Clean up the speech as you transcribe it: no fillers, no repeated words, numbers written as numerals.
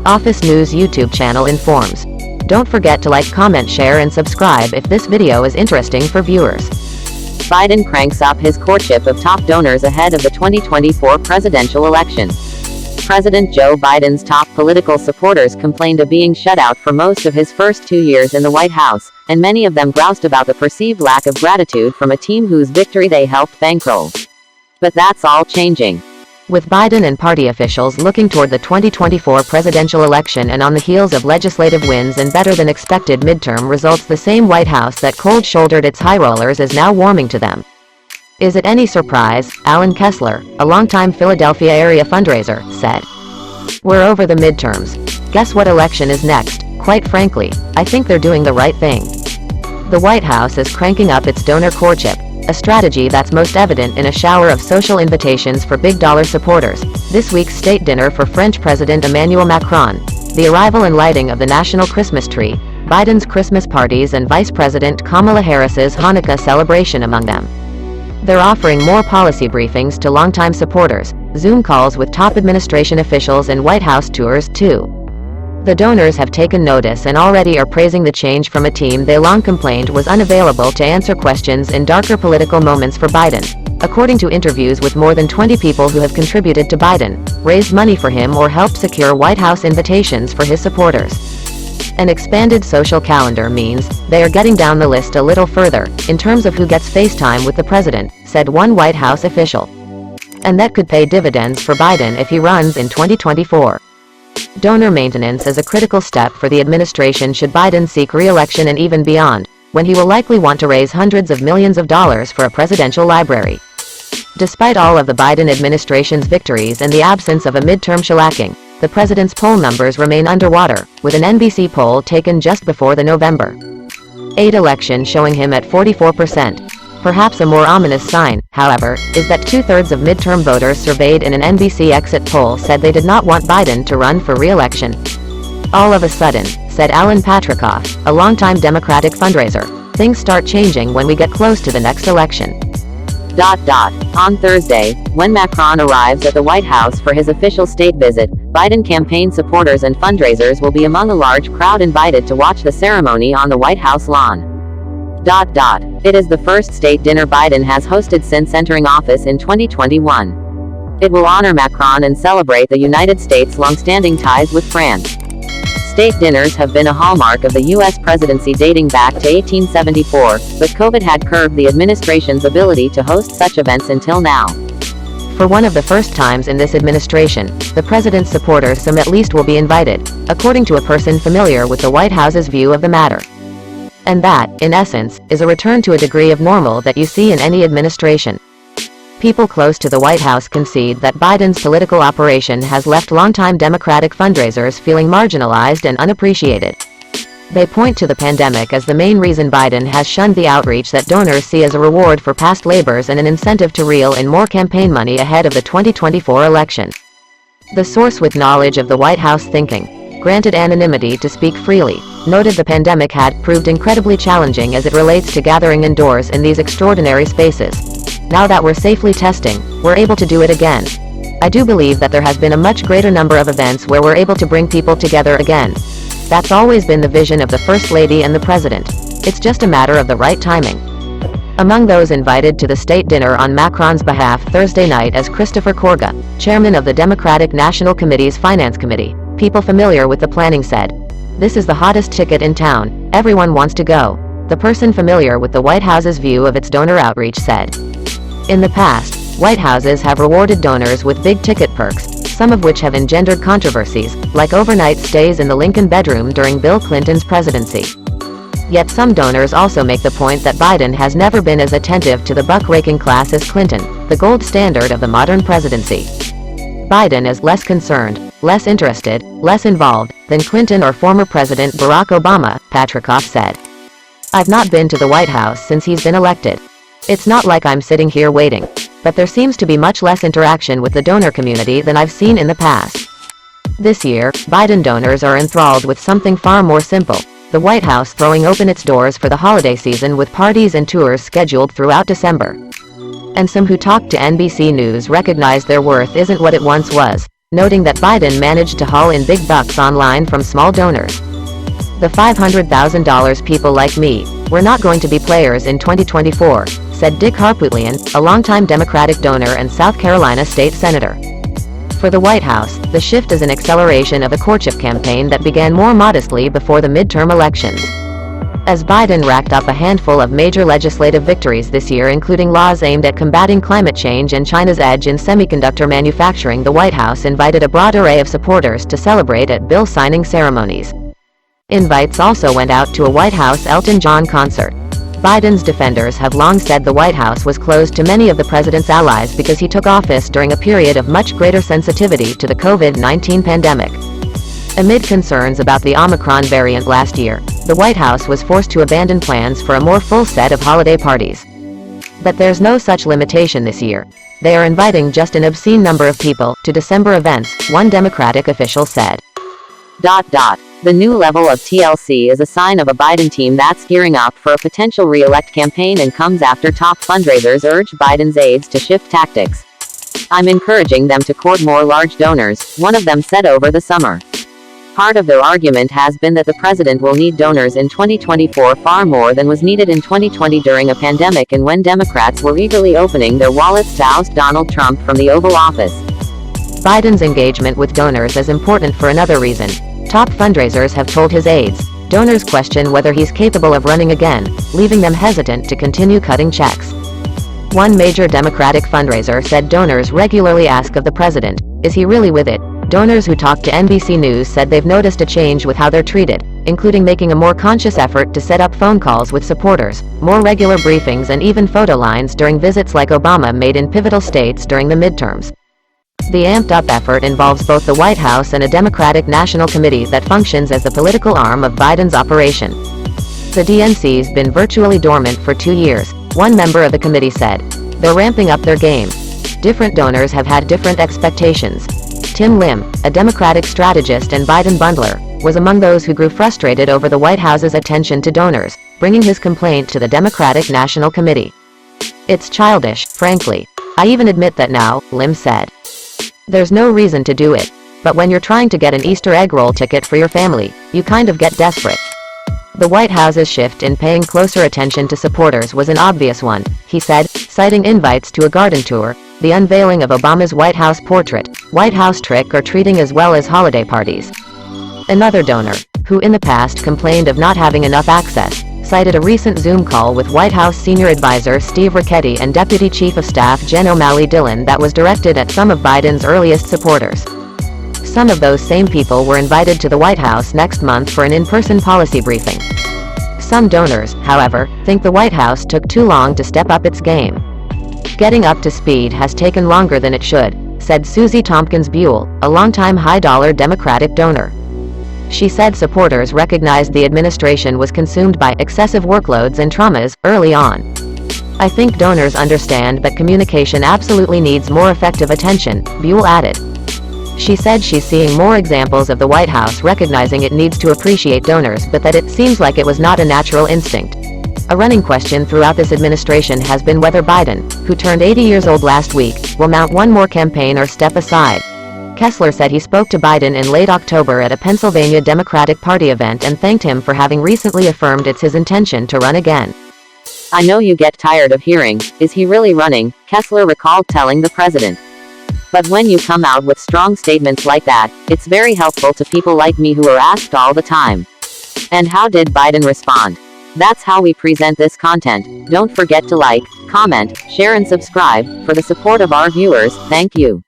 Office News YouTube channel informs. Don't forget to like, comment, share and subscribe if this video is interesting for viewers. Biden cranks up his courtship of top donors ahead of the 2024 presidential election. President Joe Biden's top political supporters complained of being shut out for most of his first 2 years in the White House, and many of them groused about the perceived lack of gratitude from a team whose victory they helped bankroll. But that's all changing. With Biden and party officials looking toward the 2024 presidential election and on the heels of legislative wins and better-than-expected midterm results, the same White House that cold-shouldered its high rollers is now warming to them. Is it any surprise? Alan Kessler, a longtime Philadelphia area fundraiser, said. We're over the midterms. Guess what election is next? Quite frankly, I think they're doing the right thing. The White House is cranking up its donor courtship, a strategy that's most evident in a shower of social invitations for big-dollar supporters, this week's state dinner for French President Emmanuel Macron, the arrival and lighting of the national Christmas tree, Biden's Christmas parties and Vice President Kamala Harris's Hanukkah celebration among them. They're offering more policy briefings to longtime supporters, Zoom calls with top administration officials and White House tours, too. The donors have taken notice and already are praising the change from a team they long complained was unavailable to answer questions in darker political moments for Biden, according to interviews with more than 20 people who have contributed to Biden, raised money for him or helped secure White House invitations for his supporters. An expanded social calendar means they are getting down the list a little further, in terms of who gets FaceTime with the president, said one White House official. And that could pay dividends for Biden if he runs in 2024. Donor maintenance is a critical step for the administration should Biden seek re-election and even beyond, when he will likely want to raise hundreds of millions of dollars for a presidential library. Despite all of the Biden administration's victories and the absence of a midterm shellacking, the president's poll numbers remain underwater, with an NBC poll taken just before the November 8 election showing him at 44%. Perhaps a more ominous sign, however, is that 2/3 of midterm voters surveyed in an NBC exit poll said they did not want Biden to run for re-election. All of a sudden, said Alan Patrikoff, a longtime Democratic fundraiser, things start changing when we get close to the next election. On Thursday, when Macron arrives at the White House for his official state visit, Biden campaign supporters and fundraisers will be among a large crowd invited to watch the ceremony on the White House lawn. It is the first state dinner Biden has hosted since entering office in 2021. It will honor Macron and celebrate the United States' long-standing ties with France. State dinners have been a hallmark of the U.S. presidency dating back to 1874, but COVID had curbed the administration's ability to host such events until now. For one of the first times in this administration, the president's supporters, some at least, will be invited, according to a person familiar with the White House's view of the matter. And that, in essence, is a return to a degree of normal that you see in any administration. People close to the White House concede that Biden's political operation has left longtime Democratic fundraisers feeling marginalized and unappreciated. They point to the pandemic as the main reason Biden has shunned the outreach that donors see as a reward for past labors and an incentive to reel in more campaign money ahead of the 2024 election. The source with knowledge of the White House thinking, granted anonymity to speak freely, noted the pandemic had proved incredibly challenging as it relates to gathering indoors in these extraordinary spaces. Now that we're safely testing, we're able to do it again. I do believe that there has been a much greater number of events where we're able to bring people together again. That's always been the vision of the First Lady and the President. It's just a matter of the right timing. Among those invited to the state dinner on Macron's behalf Thursday night is Christopher Corga, chairman of the Democratic National Committee's Finance Committee. People familiar with the planning said, "This is the hottest ticket in town, everyone wants to go." The person familiar with the White House's view of its donor outreach said, "In the past, White Houses have rewarded donors with big-ticket perks, some of which have engendered controversies, like overnight stays in the Lincoln bedroom during Bill Clinton's presidency. Yet some donors also make the point that Biden has never been as attentive to the buck-raking class as Clinton, the gold standard of the modern presidency. Biden is less concerned, less interested, less involved than Clinton or former President Barack Obama," Patrikoff said. "I've not been to the White House since he's been elected. It's not like I'm sitting here waiting, but there seems to be much less interaction with the donor community than I've seen in the past. This year, Biden donors are enthralled with something far more simple, the White House throwing open its doors for the holiday season with parties and tours scheduled throughout December. And some who talked to NBC News recognized their worth isn't what it once was. noting that Biden managed to haul in big bucks online from small donors. The $500,000 people like me, we're not going to be players in 2024, said Dick Harpootlian, a longtime Democratic donor and South Carolina state senator. For the White House, the shift is an acceleration of a courtship campaign that began more modestly before the midterm elections. As Biden racked up a handful of major legislative victories this year, including laws aimed at combating climate change and China's edge in semiconductor manufacturing, the White House invited a broad array of supporters to celebrate at bill signing ceremonies. Invites also went out to a White House Elton John concert. Biden's defenders have long said the White House was closed to many of the president's allies because he took office during a period of much greater sensitivity to the COVID-19 pandemic. Amid concerns about the Omicron variant last year, the White House was forced to abandon plans for a more full set of holiday parties. But there's no such limitation this year. They are inviting just an obscene number of people to December events, one Democratic official said. The new level of TLC is a sign of a Biden team that's gearing up for a potential re-elect campaign and comes after top fundraisers urged Biden's aides to shift tactics. I'm encouraging them to court more large donors, one of them said over the summer. Part of their argument has been that the president will need donors in 2024 far more than was needed in 2020 during a pandemic and when Democrats were eagerly opening their wallets to oust Donald Trump from the Oval Office. Biden's engagement with donors is important for another reason. Top fundraisers have told his aides, donors question whether he's capable of running again, leaving them hesitant to continue cutting checks. One major Democratic fundraiser said donors regularly ask of the president, is he really with it? Donors who talked to NBC News said they've noticed a change with how they're treated, including making a more conscious effort to set up phone calls with supporters, more regular briefings and even photo lines during visits like Obama made in pivotal states during the midterms. The amped-up effort involves both the White House and a Democratic National Committee that functions as the political arm of Biden's operation. The DNC's been virtually dormant for 2 years, one member of the committee said. They're ramping up their game. Different donors have had different expectations. Tim Lim, a Democratic strategist and Biden bundler, was among those who grew frustrated over the White House's attention to donors, bringing his complaint to the Democratic National Committee. It's childish, frankly. I even admit that now, Lim said. There's no reason to do it. But when you're trying to get an Easter egg roll ticket for your family, you kind of get desperate. The White House's shift in paying closer attention to supporters was an obvious one, he said, citing invites to a garden tour, the unveiling of Obama's White House portrait, White House trick-or-treating as well as holiday parties. Another donor, who in the past complained of not having enough access, cited a recent Zoom call with White House senior advisor Steve Ricchetti and Deputy Chief of Staff Jen O'Malley-Dillon that was directed at some of Biden's earliest supporters. Some of those same people were invited to the White House next month for an in-person policy briefing. Some donors, however, think the White House took too long to step up its game. Getting up to speed has taken longer than it should, said Susie Tompkins Buell, a longtime high-dollar Democratic donor. She said supporters recognized the administration was consumed by excessive workloads and traumas early on. I think donors understand that communication absolutely needs more effective attention, Buell added. She said she's seeing more examples of the White House recognizing it needs to appreciate donors, but that it seems like it was not a natural instinct. A running question throughout this administration has been whether Biden, who turned 80 years old last week, will mount one more campaign or step aside. Kessler said he spoke to Biden in late October at a Pennsylvania Democratic Party event and thanked him for having recently affirmed it's his intention to run again. I know you get tired of hearing, is he really running? Kessler recalled telling the president. But when you come out with strong statements like that, it's very helpful to people like me who are asked all the time. And how did Biden respond? That's how we present this content. Don't forget to like, comment, share and subscribe. For the support of our viewers, thank you.